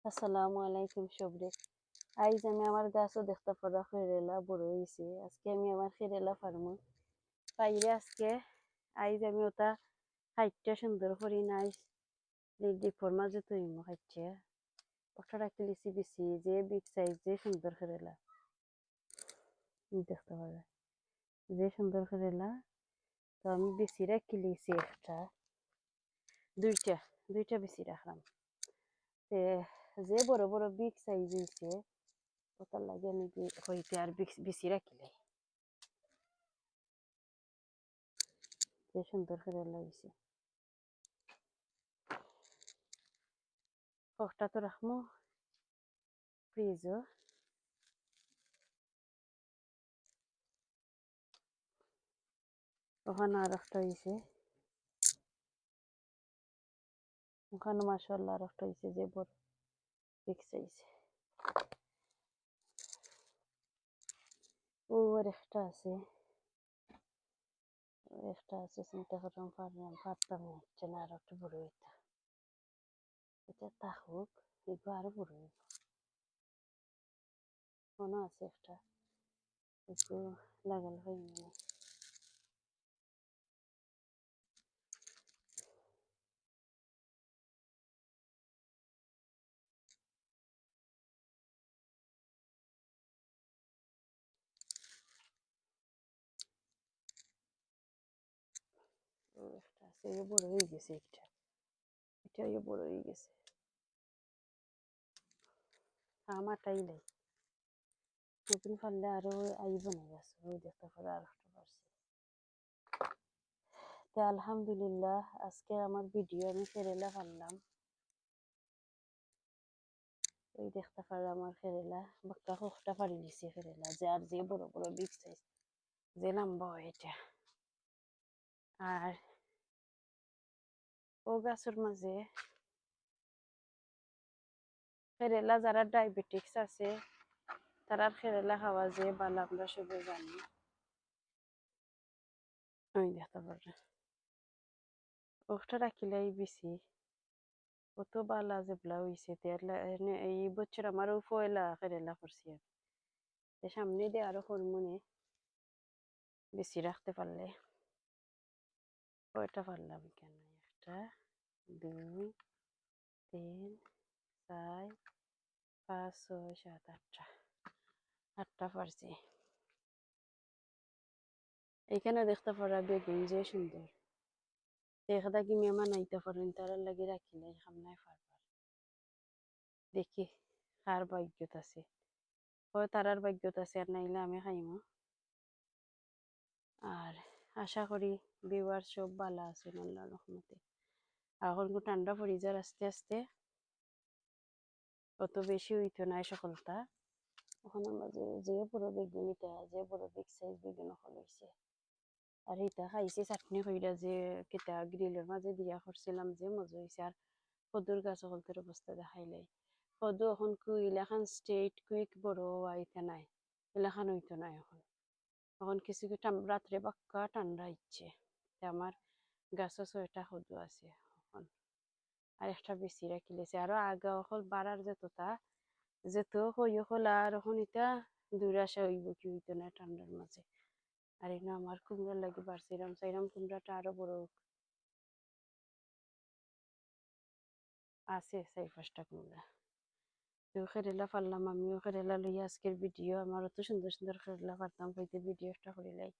আসসালামু আলাইকুম সবরে। আইজ আমি আমার গাছও দেখতে পারা খেরেলা বড় হয়েছে। আজকে আমি আমার খেরেলা ফার্মু পাইরে আজকে আইজ আমি ওটা খাইটটা সুন্দর করি নাই ডিপর মাঝে তৈরি খাইছে ওটা রাখতে লিছি বেশি যে বিগ সাইজ যে সুন্দর খেরেলা দেখতে পারা যে সুন্দর খেরেলা। তো আমি বেশি রাখি লিছি একটা দুইটা দুইটা বেশি রাখলাম। যে বড় বড় বিগ সাইজ হয়েছে ওটার লাগে আমি হইতে আর বেশি রাখিলাই যে সুন্দর করে লাগছে। ককটা তো রাখবো ফ্রিজও। ওখানে আর একটা হয়েছে ওখানে মাসাল্লাহ আর একটা হয়েছে যে বড় বিগ সাইজ। ও আর একটা আছে চিন্তা করলাম পারতাম না হচ্ছে না আর একটা বড় হইতা এটা থাকুক এগুলো আরো বড় হইব। মনে আছে একটা একটু লাগাল হয় মানে ও একটা আছে এ বড় হয়ে গেছে এটা বড় হয়ে গেছে আমারটাই নাই নতুন ফাললে আরো আইব না গেছে ওই দেখতে পারে আর একটা পারছে। তো আলহামদুলিল্লাহ আজকে আমার ভিডিও আমি কেরেলা পারলাম ওই দেখতে পারলাম আমার কেরেলা বাক্কা কখটা পারি দিছে কেরেলা যে আর যে বড় বড় বিগ সাইজ যে লম্বা হয় এটা। আর ও গাছের মাঝে কেরেলা যারা ডায়াবেটিক্স আছে তারা কেরেলা খাওয়া যে ভালো আমরা সবাই জানি। আমি দেখতে পারলাম ওটা রাখিলাই বেশি কত বালা যেগুলা হয়েছে এই বছর আমারও পয়লা কেরেলা করছি আমি সামনে দিয়ে আরো হরমোনে বেশি রাখতে পারলে কয়টা পারলাম কেন একটা দুই তিন চার পাঁচ ছয় সাত আটটা পারছি। এখানে দেখতে পারা বেগুন যে সুন্দর দেখা কি মেহমান আইতে পারেন তারা লাগে রাখিলে সামনায় পারবার দেখি কার ভাগ্যত আছে হয় তারার ভাগ্যত আছে আর নাইলে আমি খাইমো। আর আশা করি ভিউয়ার সব ভালো আছে আল্লাহর রহমতে। এখন ঠান্ডা পড়ি যার আস্তে আস্তে অত বেশি হইতো নাই সকলটা ওখানে মাঝে যে বড় বেগুনিটা যে বড় বিগ সাইজ বেগুন হল হয়েছে। আর এইটা খাইছি চাটনি কইরা যে কেটা গ্রিলের মাঝে দিয়া করছিলাম যে মজা হয়েছে। আর কদুর গাছ সকলতের অবস্থা দেখাইলাই কদু এখন কুইল এখন স্ট্রেট কুইক বড় হইতে নাই এলাকান হইতো না এখন এখন কিছু রাত্রে বাক্কা ঠান্ডা ইচ্ছে আমার গাছও 6টা কদু আছে এখন আর একটা বেশি রাখিলেছে আরো আগা অকল বাড়ার যেত হই হল আর এখন এটা দুরাশা হইব কি হইতো না ঠান্ডার মাঝে। আর এনে আমার কুমড়ার লাগে বাড়ছিলাম চাইলাম কুমড়াটা আরো বড় আছে 4-5টা কুমড়া। তো কেরেলা পারলাম আমিও কেরেলা লইয়া আজকের ভিডিও আমার অত সুন্দর সুন্দর কেরেলা পারতাম হইতে ভিডিও একটা করিলাই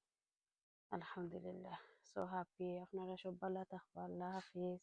আলহামদুলিল্লাহ। সো হ্যাপি আপনারা সব ভালো থাকবো আল্লাহ হাফিজ।